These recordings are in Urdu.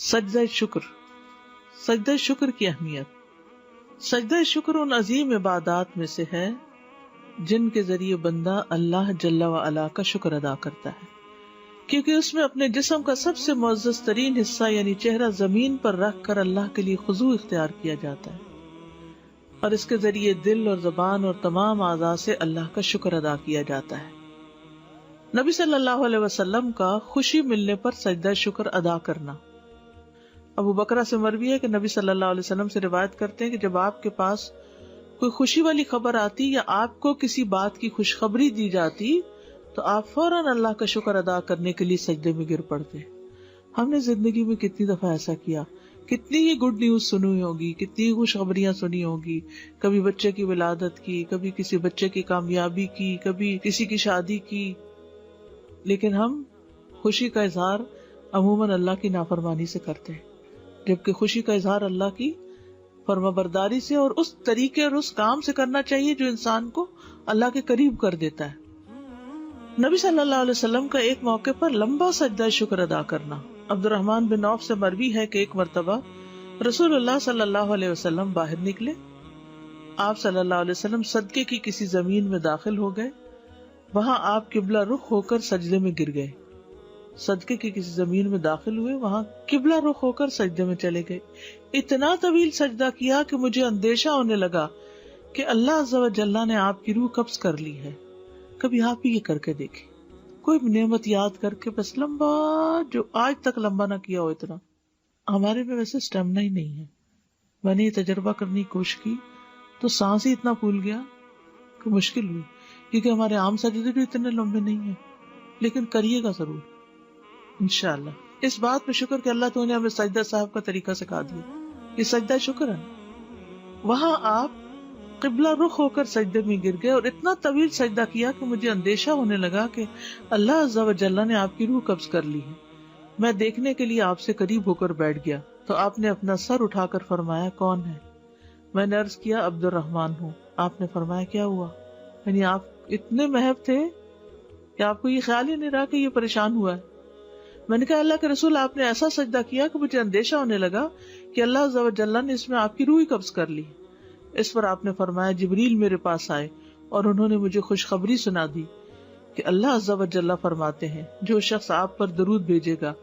سجدہ شکر. سجدہ شکر کی اہمیت. سجدہ شکر ان عظیم عبادات میں سے ہے جن کے ذریعے بندہ اللہ جل و علا کا شکر ادا کرتا ہے، کیونکہ اس میں اپنے جسم کا سب سے معزز ترین حصہ یعنی چہرہ زمین پر رکھ کر اللہ کے لیے خضوع اختیار کیا جاتا ہے، اور اس کے ذریعے دل اور زبان اور تمام اعضاء سے اللہ کا شکر ادا کیا جاتا ہے. نبی صلی اللہ علیہ وسلم کا خوشی ملنے پر سجدہ شکر ادا کرنا. ابو بکرہ سے مروی ہے کہ نبی صلی اللہ علیہ وسلم سے روایت کرتے ہیں کہ جب آپ کے پاس کوئی خوشی والی خبر آتی یا آپ کو کسی بات کی خوشخبری دی جاتی تو آپ فوراً اللہ کا شکر ادا کرنے کے لیے سجدے میں گر پڑتے. ہم نے زندگی میں کتنی دفعہ ایسا کیا، کتنی ہی گڈ نیوز سنی ہوگی، کتنی ہی خوشخبریاں سنی ہوگی، کبھی بچے کی ولادت کی، کبھی کسی بچے کی کامیابی کی، کبھی کسی کی شادی کی، لیکن ہم خوشی کا اظہار عموماً اللہ کی نافرمانی سے کرتے ہیں، جبکہ خوشی کا اظہار اللہ کی فرمانبرداری سے اور اس طریقے اور اس کام سے کرنا چاہیے جو انسان کو اللہ کے قریب کر دیتا ہے. نبی صلی اللہ علیہ وسلم کا ایک موقع پر لمبا سجدہ شکر ادا کرنا. عبد الرحمن بن عوف سے مروی ہے کہ ایک مرتبہ رسول اللہ صلی اللہ علیہ وسلم باہر نکلے. آپ صلی اللہ علیہ وسلم صدقے کی کسی زمین میں داخل ہو گئے. وہاں آپ قبلہ رخ ہو کر سجدے میں گر گئے. صدقے کی کسی زمین میں داخل ہوئے، وہاں قبلہ رخ ہو کر سجدے میں چلے گئے. اتنا طویل سجدہ کیا کہ مجھے اندیشہ ہونے لگا کہ اللہ عز و جل نے آپ کی روح قبض کر لی ہے. کبھی آپ بھی یہ کر کے دیکھیں، کوئی نعمت یاد کر کے بس لمبا، جو آج تک لمبا نہ کیا ہو اتنا. ہمارے میں ویسے اسٹیمنا ہی نہیں ہے. میں نے یہ تجربہ کرنے کی کوشش کی تو سانس ہی اتنا پھول گیا کہ مشکل ہوئی، کیونکہ ہمارے عام سجدے بھی اتنے لمبے نہیں ہیں. لیکن کریے گا ضرور انشاءاللہ. اس بات پہ شکر کہ اللہ تو نے ہمیں سجدہ صاحب کا طریقہ سکھا دیا. یہ سجدہ شکر ہے. وہاں آپ قبلہ رخ ہو کر سجدے میں گر گئے اور اتنا طویل سجدہ کیا کہ مجھے اندیشہ ہونے لگا کہ اللہ عز و جل نے آپ کی روح قبض کر لی ہے. میں دیکھنے کے لیے آپ سے قریب ہو کر بیٹھ گیا تو آپ نے اپنا سر اٹھا کر فرمایا کون ہے؟ میں نے عرض کیا عبد الرحمن ہوں. آپ نے فرمایا کیا ہوا؟ یعنی آپ اتنے محب تھے کہ آپ کو یہ خیال ہی نہیں رہا کہ یہ پریشان ہوا ہے. میں نے کہا اللہ کے رسول آپ نے ایسا سجدہ کیا کہ مجھے اندیشہ ہونے لگا کہ اللہ عز و جل نے اس میں آپ کی روح قبض کر لی. اس پر آپ نے فرمایا جبریل میرے پاس آئے اور انہوں نے مجھے خوشخبری سنا دی کہ اللہ عز و جل فرماتے ہیں جو شخص آپ پر درود بھیجے گا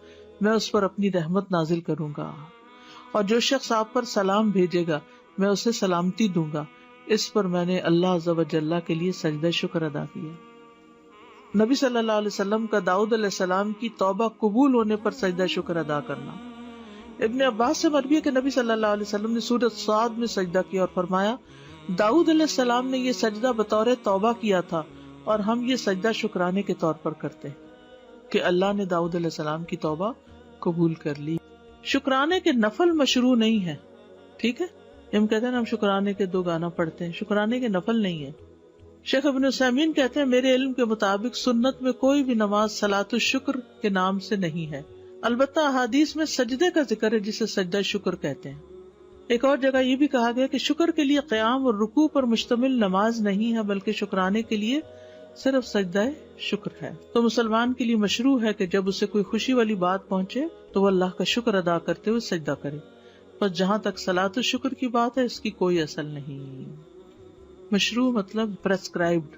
میں اس پر اپنی رحمت نازل کروں گا، اور جو شخص آپ پر سلام بھیجے گا میں اسے سلامتی دوں گا. اس پر میں نے اللہ عز و جل کے لیے سجدہ شکر ادا کیا. نبی صلی اللہ علیہ وسلم کا داؤد علیہ السلام کی توبہ قبول ہونے پر سجدہ شکر ادا کرنا. ابن عباس سے مروی ہے کہ نبی صلی اللہ علیہ وسلم نے سورۃ صاد میں سجدہ کیا اور فرمایا داؤد علیہ السلام نے یہ سجدہ بطور توبہ کیا تھا اور ہم یہ سجدہ شکرانے کے طور پر کرتے ہیں کہ اللہ نے داؤد علیہ السلام کی توبہ قبول کر لی. شکرانے کے نفل مشروع نہیں ہے. ٹھیک ہے، ہم کہتے ہیں نا ہم شکرانے کے 2 گانا پڑھتے ہیں، شکرانے کے نفل نہیں ہے. شیخ ابن عثیمین کہتے ہیں میرے علم کے مطابق سنت میں کوئی بھی نماز صلاۃ الشکر کے نام سے نہیں ہے. البتہ احادیث میں سجدے کا ذکر ہے جسے سجدہ شکر کہتے ہیں. ایک اور جگہ یہ بھی کہا گیا کہ شکر کے لیے قیام اور رکوع پر مشتمل نماز نہیں ہے بلکہ شکرانے کے لیے صرف سجدہ شکر ہے. تو مسلمان کے لیے مشروع ہے کہ جب اسے کوئی خوشی والی بات پہنچے تو وہ اللہ کا شکر ادا کرتے ہوئے سجدہ کرے. بس جہاں تک صلاۃ الشکر کی بات ہے اس کی کوئی اصل نہیں. مشروع مطلب پرسکرائبڈ.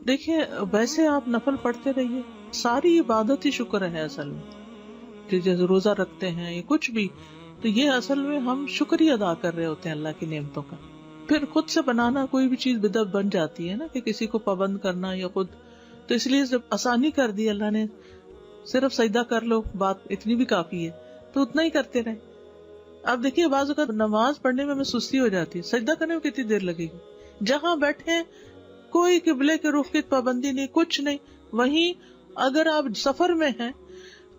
دیکھیں ویسے آپ نفل پڑھتے رہیے، ساری عبادت ہی شکر ہے اصل میں. جیسے روزہ رکھتے ہیں یا کچھ بھی، تو یہ اصل میں ہم شکر ہی ادا کر رہے ہوتے ہیں اللہ کی نعمتوں کا. پھر خود سے بنانا کوئی بھی چیز بدعت بن جاتی ہے نا، کہ کسی کو پابند کرنا یا خود، تو اس لیے جب آسانی کر دی اللہ نے، صرف سجدہ کر لو، بات اتنی بھی کافی ہے، تو اتنا ہی کرتے رہے. اب دیکھیے بعض اوقات نماز پڑھنے میں ہمیں سستی ہو جاتی ہے، سجدہ کرنے میں کتنی دیر لگے گی؟ جہاں بیٹھے کوئی قبلے کے رخ کی پابندی نہیں، کچھ نہیں. وہیں اگر آپ سفر میں ہیں،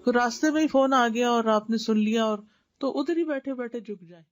راستے میں ہی فون آ گیا اور آپ نے سن لیا، اور تو ادھر ہی بیٹھے بیٹھے جھک جائیں.